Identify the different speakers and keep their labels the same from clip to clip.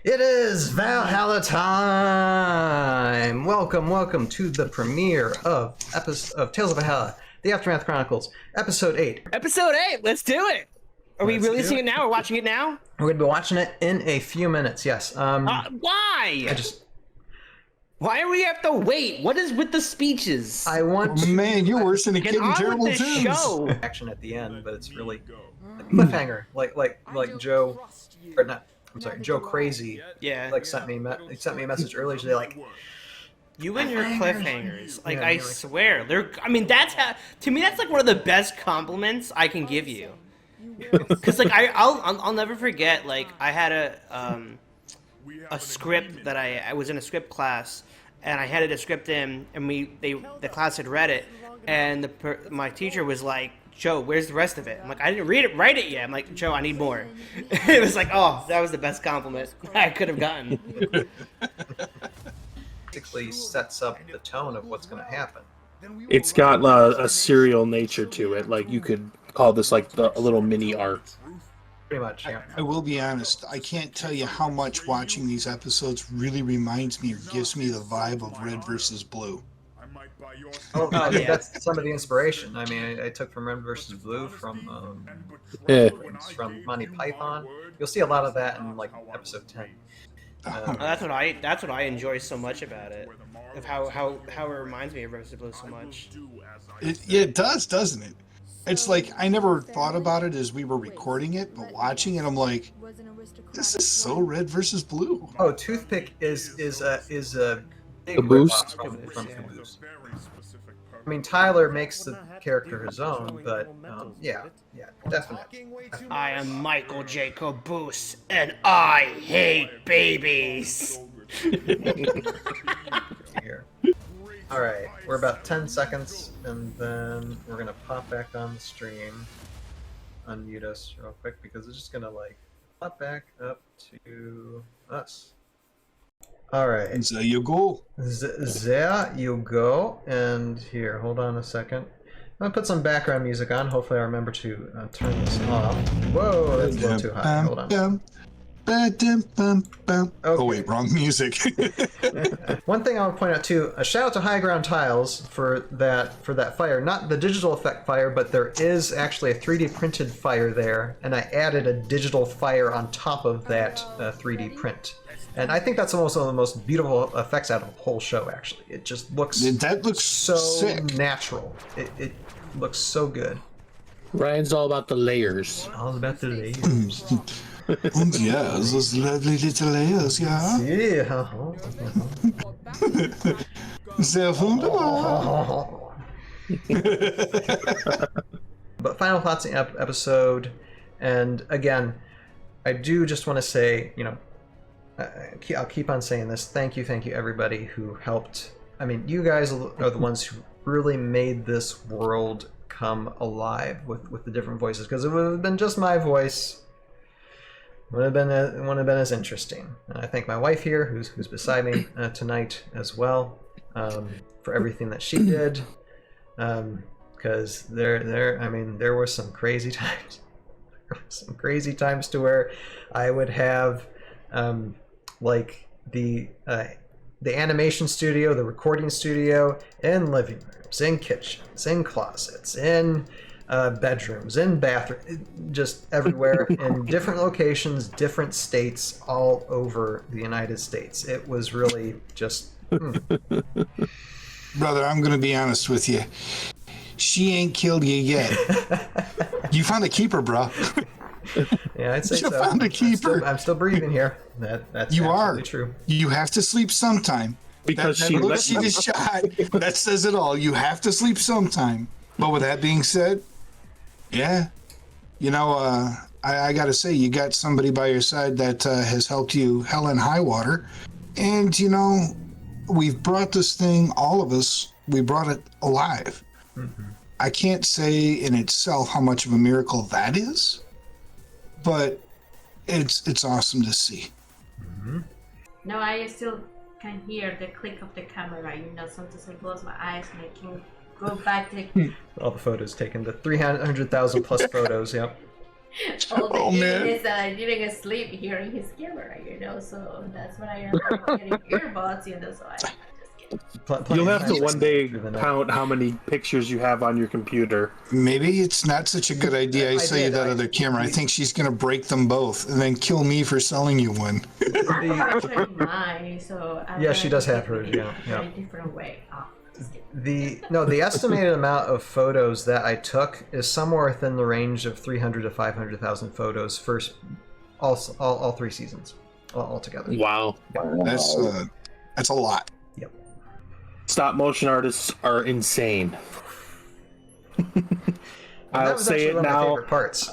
Speaker 1: It is Valhalla time! Welcome to the premiere of Tales of Valhalla, The Aftermath Chronicles, Episode 8.
Speaker 2: Episode 8, let's do it! Are we releasing it now? We're watching it now?
Speaker 1: We're going to be watching it in a few minutes, yes.
Speaker 2: Why? Why do we have to wait? What is with the speeches?
Speaker 1: I want to...
Speaker 3: Man, you're worse than a kid in terrible
Speaker 2: with this show.
Speaker 1: Action at the end, but it's really a cliffhanger, like Joe, or not. I'm sorry, Joe Crazy.
Speaker 2: Yeah.
Speaker 1: Sent me a message earlier today.
Speaker 2: You and your cliffhangers. I swear, that's to me that's like one of the best compliments I can give you. Because I'll never forget. Like I had a script that I was in a script class, and I handed a script in, and the class had read it, and my teacher was like, Joe, where's the rest of it? I'm like, I didn't write it yet. I'm like, Joe, I need more. It was like, oh, that was the best compliment I could have gotten.
Speaker 1: Basically sets up the tone of what's going to happen.
Speaker 4: It's got a serial nature to it. Like, you could call this like a little mini art.
Speaker 1: Pretty much, yeah.
Speaker 3: I will be honest, I can't tell you how much watching these episodes really reminds me or gives me the vibe of Red versus Blue.
Speaker 1: Yeah. That's some of the inspiration. I mean, I took from Red versus Blue from Monty Python. You'll see a lot of that in episode 10.
Speaker 2: That's what I enjoy so much about it, of how it reminds me of Red versus Blue so much.
Speaker 3: It does, doesn't it? It's like I never thought about it as we were recording it, but watching it, I'm like, this is so Red versus Blue.
Speaker 1: Oh, Toothpick is a big
Speaker 4: boost
Speaker 1: from Caboose. I mean, Tyler makes the character his own, but yeah, definitely.
Speaker 2: I am Michael J. Caboose, and I hate babies.
Speaker 1: Here. All right, we're about 10 seconds, and then we're gonna pop back on the stream. Unmute us real quick because it's just gonna pop back up to us. All right.
Speaker 3: There you go.
Speaker 1: There you go. And here, hold on a second. I'm gonna put some background music on. Hopefully, I remember to turn this off. Whoa, that's a little too high. Hold on.
Speaker 3: Okay. Oh wait, wrong music.
Speaker 1: One thing I want to point out too: a shout out to High Ground Tiles for that fire. Not the digital effect fire, but there is actually a 3D printed fire there, and I added a digital fire on top of that 3D print. And I think that's almost one of the most beautiful effects out of the whole show. Actually, it just looks so
Speaker 3: sick.
Speaker 1: Natural. It looks so good.
Speaker 4: Ryan's all about the layers.
Speaker 1: All about the layers.
Speaker 3: Yeah, those lovely little layers, yeah.
Speaker 1: Yeah.
Speaker 3: Sehr wunderbar.
Speaker 1: But final thoughts on the episode, and again, I do just want to say, I'll keep on saying this. Thank you, everybody who helped. I mean, you guys are the ones who really made this world come alive with the different voices. Because it would have been just my voice, wouldn't have been as interesting. And I thank my wife here, who's beside me tonight as well, for everything that she did. Because there were some crazy times. Some crazy times to where I would have. The animation studio, the recording studio, in living rooms, in kitchens, in closets, in bedrooms, in bathrooms, just everywhere, in different locations, different states, all over the United States. It was really just...
Speaker 3: Brother, I'm going to be honest with you. She ain't killed you yet. You found a keeper, bro.
Speaker 1: Yeah, I'd say
Speaker 3: you
Speaker 1: so.
Speaker 3: Found a keeper.
Speaker 1: I'm still breathing here. That's
Speaker 3: you
Speaker 1: absolutely
Speaker 3: are
Speaker 1: true.
Speaker 3: You have to sleep sometime.
Speaker 4: Because
Speaker 3: she just shot. That says it all. You have to sleep sometime. But with that being said, yeah, I got to say, you got somebody by your side that has helped you hell and high water, and we've brought this thing. All of us, we brought it alive. Mm-hmm. I can't say in itself how much of a miracle that is. But it's awesome to see.
Speaker 1: Mm-hmm.
Speaker 5: No, I still can hear the click of the camera. Sometimes I close my eyes and I can go back to
Speaker 1: all the photos taken, the 300,000 plus photos. Yep.
Speaker 5: all the
Speaker 3: Oh, man.
Speaker 5: is that I didn't sleep hearing his camera, so that's what I am getting earbuds, so I just get
Speaker 4: You'll have to one day
Speaker 1: through the night.
Speaker 4: count how many pictures you have on your computer.
Speaker 3: Maybe it's not such a good idea. I sell you that other camera. I think she's going to break them both and then kill me for selling you one.
Speaker 5: actually mine, so I'm
Speaker 1: Yeah, she
Speaker 5: gonna
Speaker 1: does have
Speaker 5: do it
Speaker 1: hers,
Speaker 5: in
Speaker 1: yeah,
Speaker 5: a very different way. Oh, just kidding.
Speaker 1: The estimated amount of photos that I took is somewhere within the range of 300 to 500,000 photos for all 3 seasons all together.
Speaker 4: Wow.
Speaker 3: That's a lot.
Speaker 1: Yep.
Speaker 4: Stop motion artists are insane.
Speaker 1: That
Speaker 4: I'll
Speaker 1: was
Speaker 4: say
Speaker 1: actually
Speaker 4: it
Speaker 1: one of my
Speaker 4: now.
Speaker 1: favorite parts.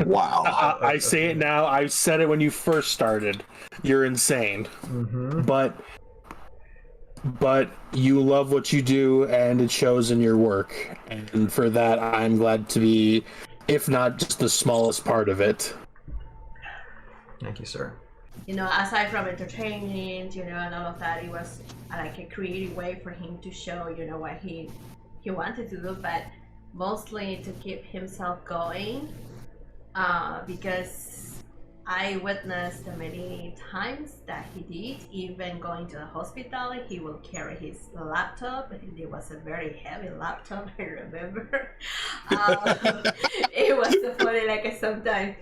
Speaker 3: Wow.
Speaker 4: I say it now. I said it when you first started. You're insane.
Speaker 1: Mm-hmm.
Speaker 4: But you love what you do, and it shows in your work. And for that, I'm glad to be, if not just the smallest part of it.
Speaker 1: Thank you, sir.
Speaker 5: Aside from entertainment, and all of that, it was like a creative way for him to show, what he wanted to do, but mostly to keep himself going, because I witnessed the many times that he did, even going to the hospital, he will carry his laptop, and it was a very heavy laptop, I remember. It was so funny, like sometimes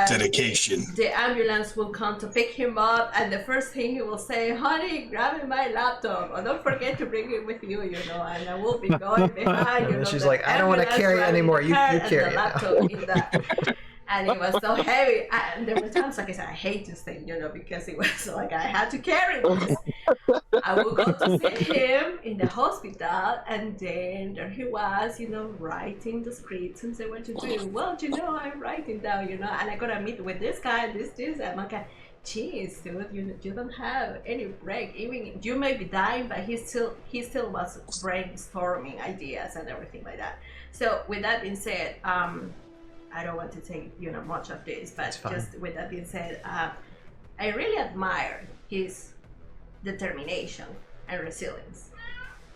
Speaker 3: Dedication.
Speaker 5: the ambulance will come to pick him up, and the first thing he will say, honey, grab me my laptop, or don't forget to bring it with you, and I will be going behind,
Speaker 1: And she's like, I don't want to carry it anymore, you carry it now.
Speaker 5: And it was so heavy, and there were times, like I said, I hate this thing, because it was like I had to carry this. I would go to see him in the hospital, and then there he was, writing the scripts and say what to do. Well, I'm writing down, and I gotta meet with this guy, this, and I'm like, geez, dude, you don't have any break. Even you may be dying, but he still was brainstorming ideas and everything like that. So with that being said, I don't want to take much of this, but just with that being said, I really admire his determination and resilience,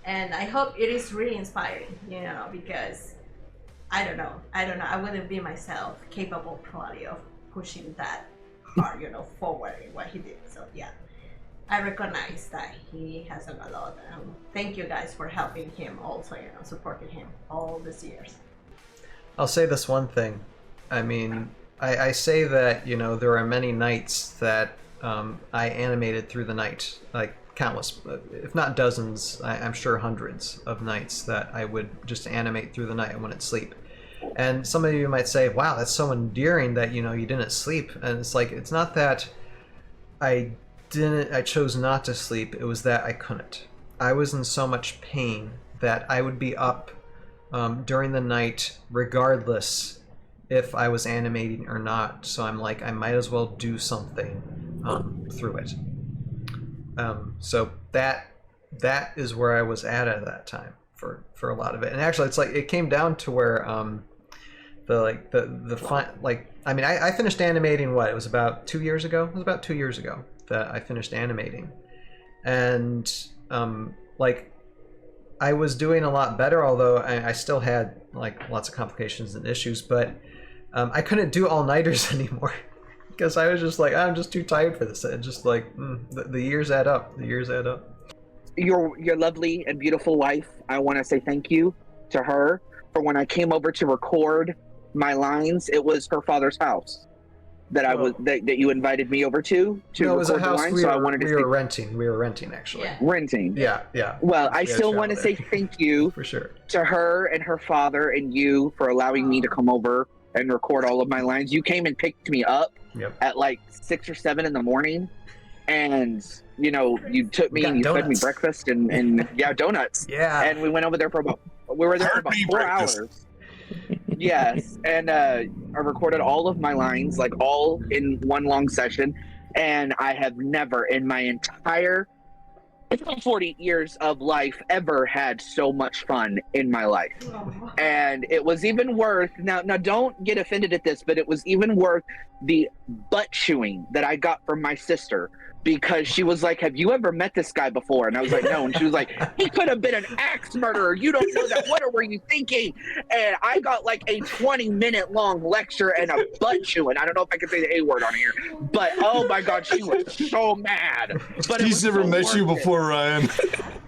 Speaker 5: and I hope it is really inspiring, because I don't know, I wouldn't be myself capable probably of pushing that hard, forward in what he did. So yeah, I recognize that he has done a lot. Thank you guys for helping him also, supporting him all these years.
Speaker 1: I'll say this one thing. I mean, I say that, there are many nights that I animated through the night, like countless, if not dozens, I'm sure hundreds of nights that I would just animate through the night. I wouldn't sleep. And some of you might say, wow, that's so endearing that, you didn't sleep. And it's like, it's not that I chose not to sleep. It was that I couldn't. I was in so much pain that I would be up during the night regardless if I was animating or not. So I'm like, I might as well do something through it. So that is where I was at that time for a lot of it. And actually, it's like it came down to where I finished animating. What, it was about 2 years ago. It was about 2 years ago that I finished animating, and I was doing a lot better, although I still had like lots of complications and issues. But I couldn't do all-nighters anymore because I was just like, I'm just too tired for this. And just like the years add up. The years add up.
Speaker 6: Your lovely and beautiful wife, I want to say thank you to her for when I came over to record my lines. It was her father's house that that you invited me over to
Speaker 1: no, it was
Speaker 6: record
Speaker 1: a house
Speaker 6: the lines.
Speaker 1: we
Speaker 6: so
Speaker 1: were,
Speaker 6: I wanted to
Speaker 1: we were renting. We were renting actually.
Speaker 5: Yeah.
Speaker 6: renting.
Speaker 1: Yeah.
Speaker 6: Well, I
Speaker 1: We had
Speaker 6: still
Speaker 1: a
Speaker 6: want to
Speaker 1: shower
Speaker 6: say
Speaker 1: there.
Speaker 6: thank you
Speaker 1: For sure.
Speaker 6: to her and her father and you for allowing me to come over and record all of my lines. You came and picked me up at like 6 or 7 in the morning, and you took me and you fed me breakfast and yeah, donuts.
Speaker 1: Yeah.
Speaker 6: And we went over there for about 4 hours. Yes, and I recorded all of my lines, like all in one long session, and I have never in my entire 40 years of life ever had so much fun in my life. And it was even worth, now don't get offended at this, but it was even worth the butt chewing that I got from my sister because she was like, "Have you ever met this guy before?" And I was like, "No." And she was like, "He could have been an axe murderer. You don't know that. What were you thinking?" And I got like a 20-minute long lecture and a butt chewing. I don't know if I can say the A word on here, but oh my God, she was so mad. But
Speaker 3: She's never met you before, Ryan.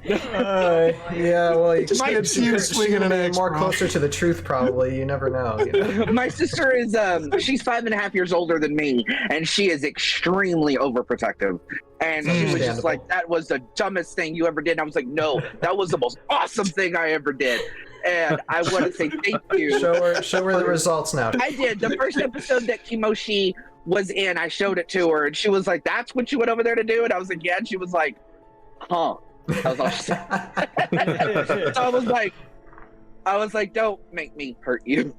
Speaker 1: Yeah, well,
Speaker 3: Just
Speaker 6: My-
Speaker 3: can't see you swinging an axe,
Speaker 1: more
Speaker 3: bro.
Speaker 1: closer to the truth, probably. You never know. You know?
Speaker 6: My sister is she's 5.5 years older than me, and she is extremely overprotective. And she was just like, "That was the dumbest thing you ever did." And I was like, "No, that was the most awesome thing I ever did." And I want to say thank you.
Speaker 1: Show her the results now.
Speaker 6: I did. The first episode that Kimoshi was in, I showed it to her, and she was like, "That's what you went over there to do?" And I was like, "Yeah." And she was like, "Huh." That was all she said. So I was like, "Don't make me hurt you."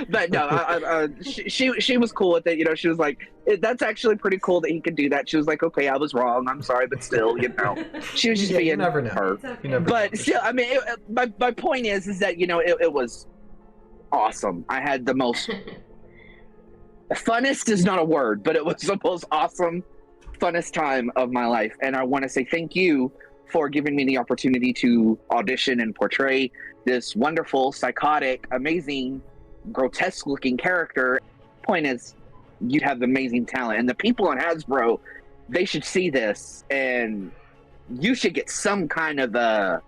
Speaker 6: But no, she was cool with it. You know, she was like, "That's actually pretty cool that he could do that." She was like, "Okay, I was wrong. I'm sorry, but still, you know." She was just
Speaker 1: Yeah, you
Speaker 6: being
Speaker 1: never know.
Speaker 6: her.
Speaker 5: It's okay.
Speaker 1: You never
Speaker 6: But still, I mean, my point is that, you know, it was awesome. I had the most funnest is not a word, but it was the most awesome, funnest time of my life. And I want to say thank you for giving me the opportunity to audition and portray this wonderful, psychotic, amazing, grotesque-looking character. Point is, you have amazing talent, and the people in Hasbro, they should see this, and you should get some kind of a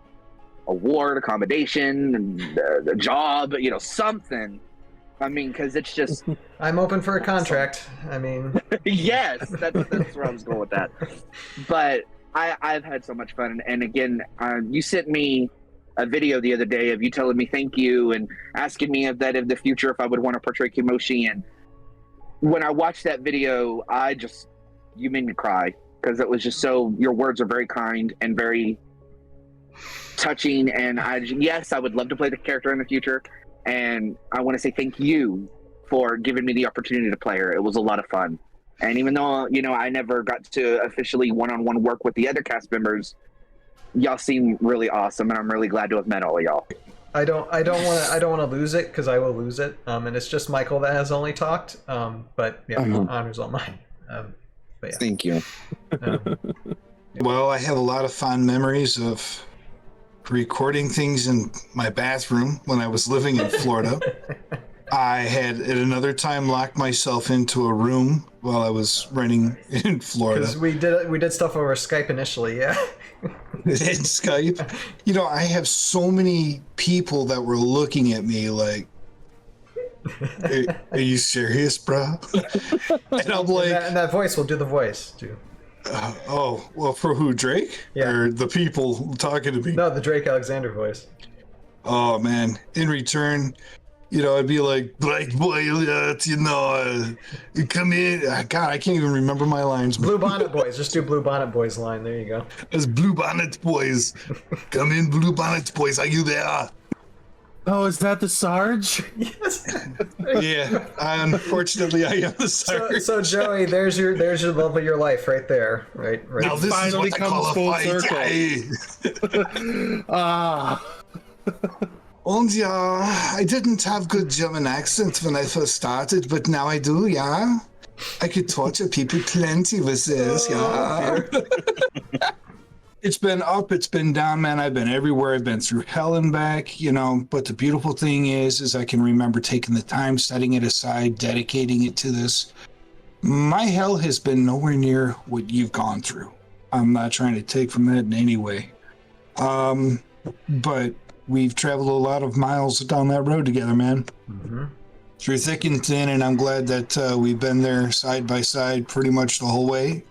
Speaker 6: award, accommodation, and a job, you know, something. I mean, because it's just
Speaker 1: I'm open for a contract. I mean,
Speaker 6: yes, that's where I was going with that. But I've had so much fun, and again, you sent me a video the other day of you telling me thank you and asking me if that in the future if I would want to portray Kimoshi. And when I watched that video, you made me cry because it was just so. Your words are very kind and very touching, and yes, I would love to play the character in the future. And I want to say thank you for giving me the opportunity to play her. It was a lot of fun. And even though, you know, I never got to officially one-on-one work with the other cast members, y'all seem really awesome, and I'm really glad to have met all of y'all.
Speaker 1: I don't want to lose it because I will lose it. And it's just Michael that has only talked. But yeah, honor's all mine. But yeah.
Speaker 7: Thank you.
Speaker 3: Well, I have a lot of fond memories of recording things in my bathroom when I was living in Florida. I had at another time locked myself into a room while I was renting in Florida.
Speaker 1: Because we did stuff over Skype initially, yeah.
Speaker 3: In Skype. You know, I have so many people that were looking at me like, are you serious, bro? And I'm like...
Speaker 1: And that voice will do the voice, too.
Speaker 3: Oh, well, for who, Drake?
Speaker 1: Yeah.
Speaker 3: Or the people talking to me?
Speaker 1: No, the Drake Alexander voice.
Speaker 3: Oh, man. In return, you know, I'd be like, "Black boy, you know, come in." God, I can't even remember my lines.
Speaker 1: Blue Bonnet Boys. Just do Blue Bonnet Boys line. There you go.
Speaker 3: It's Blue Bonnet Boys. Come in, Blue Bonnet Boys. Are you there?
Speaker 4: Oh, is that the Sarge?
Speaker 1: Yes.
Speaker 3: Yeah, unfortunately, I am the Sarge.
Speaker 1: So Joey, there's your love of your life right there. Right.
Speaker 3: Now this
Speaker 4: finally
Speaker 3: is what I call
Speaker 4: comes full
Speaker 3: a fight.
Speaker 4: circle. Ah.
Speaker 3: And yeah, I didn't have good German accent when I first started, but now I do, yeah. I could torture people plenty with this, yeah. It's been up, it's been down, man. I've been everywhere. I've been through hell and back, you know. But the beautiful thing is I can remember taking the time, setting it aside, dedicating it to this. My hell has been nowhere near what you've gone through. I'm not trying to take from that in any way. But we've traveled a lot of miles down that road together, man.
Speaker 1: Mm-hmm.
Speaker 3: Through thick and thin, and I'm glad that we've been there side by side pretty much the whole way.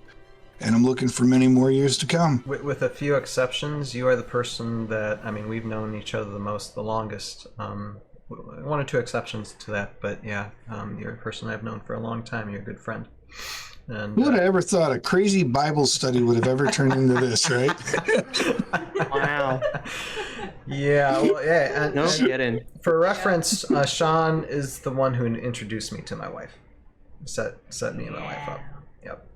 Speaker 3: And I'm looking for many more years to come.
Speaker 1: With a few exceptions, you are the person that, I mean, we've known each other the longest. One or two exceptions to that, but yeah, you're a person I've known for a long time. You're a good friend. And
Speaker 3: Who would have ever thought a crazy Bible study would have ever turned into this, right?
Speaker 2: Wow.
Speaker 1: Yeah, well, yeah. And,
Speaker 2: No kidding.
Speaker 1: For reference, Sean is the one who introduced me to my wife. Set me and my wife up. Yep.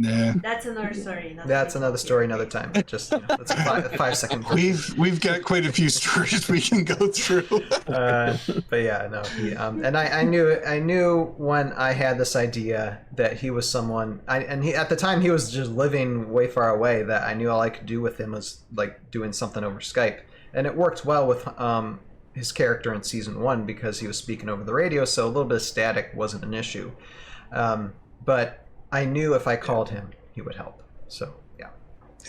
Speaker 3: Nah.
Speaker 5: That's another story.
Speaker 1: That's another story, another time. Just that's a 5 second.
Speaker 3: We've got quite a few stories we can go through.
Speaker 1: But yeah, no. And I knew when I had this idea that he was someone. He at the time he was just living way far away. That I knew all I could do with him was like doing something over Skype, and it worked well with his character in season 1 because he was speaking over the radio, so a little bit of static wasn't an issue. But I knew if I called him, he would help. So, yeah.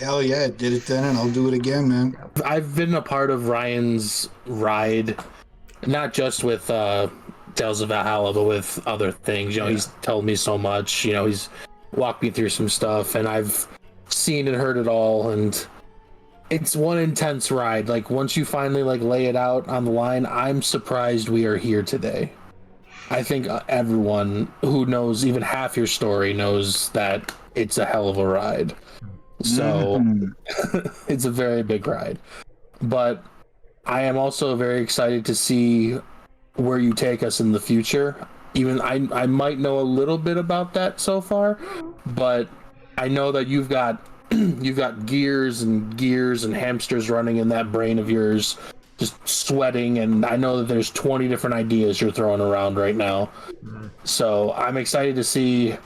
Speaker 3: Hell yeah, did it then, and I'll do it again, man.
Speaker 4: I've been a part of Ryan's ride, not just with Tales of Valhalla, but with other things. He's told me so much. He's walked me through some stuff, and I've seen and heard it all, and it's one intense ride. Like, once you finally lay it out on the line, I'm surprised we are here today. I think everyone who knows even half your story knows that it's a hell of a ride. So it's a very big ride. But I am also very excited to see where you take us in the future. Even I might know a little bit about that so far, but I know that you've got gears and hamsters running in that brain of yours, just sweating, and I know that there's 20 different ideas you're throwing around right now. So I'm excited to see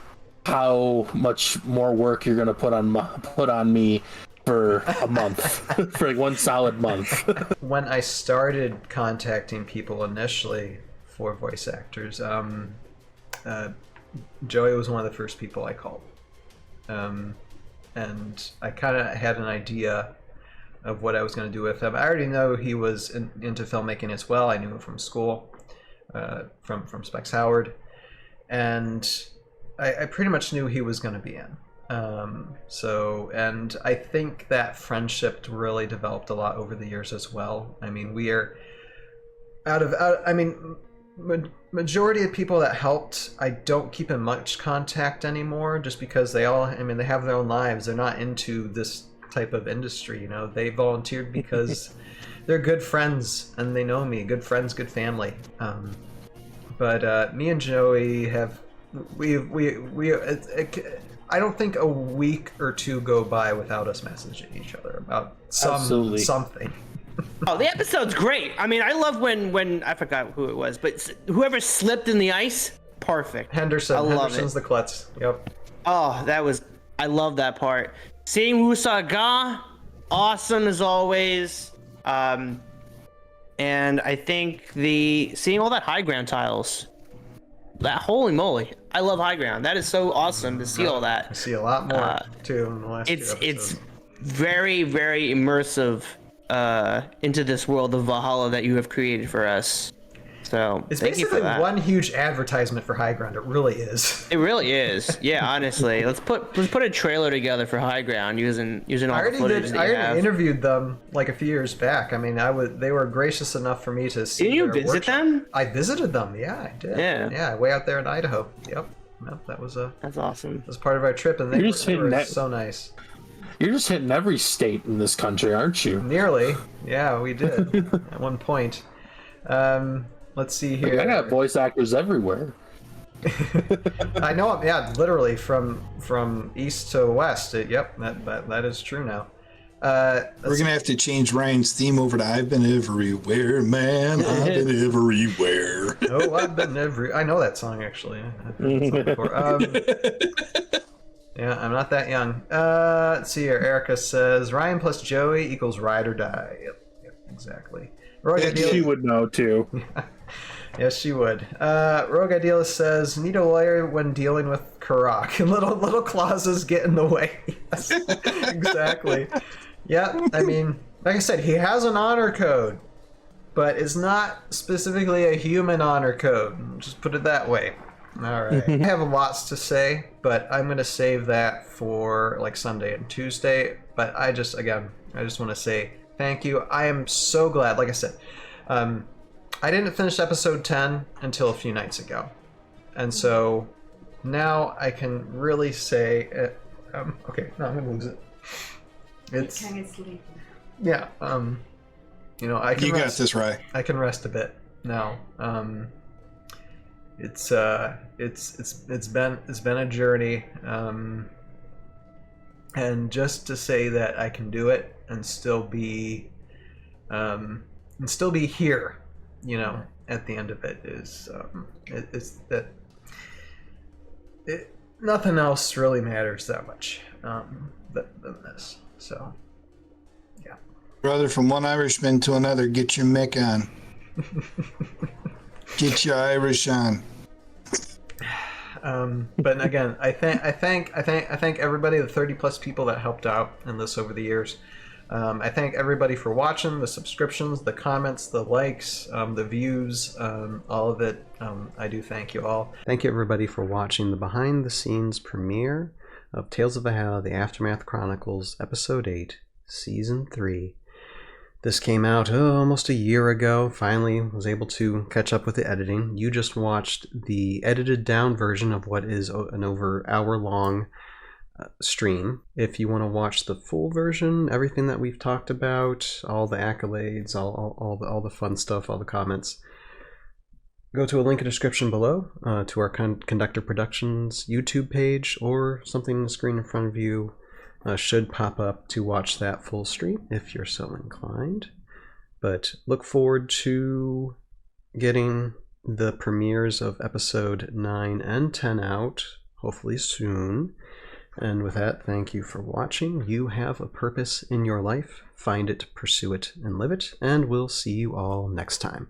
Speaker 4: how much more work you're going to put on me for a month, for one solid month.
Speaker 1: When I started contacting people initially for voice actors, Joey was one of the first people I called. And I kind of had an idea of what I was going to do with him. I already know he was into filmmaking as well. I knew him from school, from Specs Howard, and I pretty much knew he was going to be in. And I think that friendship really developed a lot over the years as well. I mean, we are majority of people that helped, I don't keep in much contact anymore, just because they have their own lives. They're not into this type of industry. They volunteered because they're good friends and they know me. Good friends, good family. But me and Joey have I don't think a week or two go by without us messaging each other about something.
Speaker 2: Oh, the episode's great. I mean, I love when I forgot who it was, but whoever slipped in the ice, perfect.
Speaker 1: Henderson's the klutz. Yep.
Speaker 2: Oh, I love that part. Seeing Wusaga, awesome as always. And I think seeing all that high ground tiles, holy moly, I love high ground. That is so awesome to see all that.
Speaker 1: I see a lot more too in the last 2 episodes.
Speaker 2: It's very, very immersive into this world of Valhalla that you have created for us. So
Speaker 1: it's
Speaker 2: thank you for
Speaker 1: basically
Speaker 2: that.
Speaker 1: one huge advertisement for high ground. It really is.
Speaker 2: It really is. Yeah, honestly, let's put a trailer together for high ground using all the footage that you have.
Speaker 1: I already interviewed them like a few years back. I mean, they were gracious enough for me to see.
Speaker 2: Didn't you visit them?
Speaker 1: I visited them. Yeah, I did. Yeah, way out there in Idaho. Yep. That was
Speaker 2: That's awesome.
Speaker 1: That was part of our trip, and they were so nice.
Speaker 4: You're just hitting every state in this country, aren't you?
Speaker 1: Nearly. Yeah, we did at one point. Let's see here.
Speaker 4: I got voice actors everywhere.
Speaker 1: I know. Yeah, literally from east to west. Yep, that is true now.
Speaker 3: We're gonna have to change Ryan's theme over to "I've been everywhere, man. I've been everywhere."
Speaker 1: Oh, I've been I know that song actually. I've heard that song before. Yeah, I'm not that young. Let's see here. Erica says Ryan plus Joey equals ride or die. Yep, exactly.
Speaker 4: She would know too.
Speaker 1: Yes, she would. Rogue Idealist says, need a lawyer when dealing with Karak. Little clauses get in the way. Yes, exactly. Yeah, I mean, like I said, he has an honor code, but it's not specifically a human honor code. Just put it that way. All right. I have lots to say, but I'm going to save that for like Sunday and Tuesday. But I just want to say thank you. I am so glad. Like I said, I didn't finish episode 10 until a few nights ago. And so now I can really say, okay, no, I'm going to lose it.
Speaker 5: It's kind of sleep.
Speaker 1: Yeah. I can
Speaker 3: You
Speaker 1: rest.
Speaker 3: got this, Ryan.
Speaker 1: I can rest a bit now. It's been a journey. And just to say that I can do it and still be here, you know, at the end of it is nothing else really matters that much than this. So, yeah.
Speaker 3: Brother, from one Irishman to another, get your Mick on. Get your Irish on.
Speaker 1: But again, I thank everybody, the 30 plus people that helped out in this over the years. I thank everybody for watching, the subscriptions, the comments, the likes, the views, all of it. I do thank you all. Thank you everybody for watching the behind the scenes premiere of Tales of Valhalla, The Aftermath Chronicles, Episode 8, Season 3. This came out almost a year ago. Finally was able to catch up with the editing. You just watched the edited down version of what is an over hour-long stream. If you want to watch the full version, everything that we've talked about, all the accolades, all the fun stuff, all the comments, go to a link in the description below to our Conductor Productions YouTube page, or something on the screen in front of you should pop up to watch that full stream if you're so inclined. But look forward to getting the premieres of episode 9 and 10 out, hopefully soon. And with that, thank you for watching. You have a purpose in your life. Find it, pursue it, and live it. And we'll see you all next time.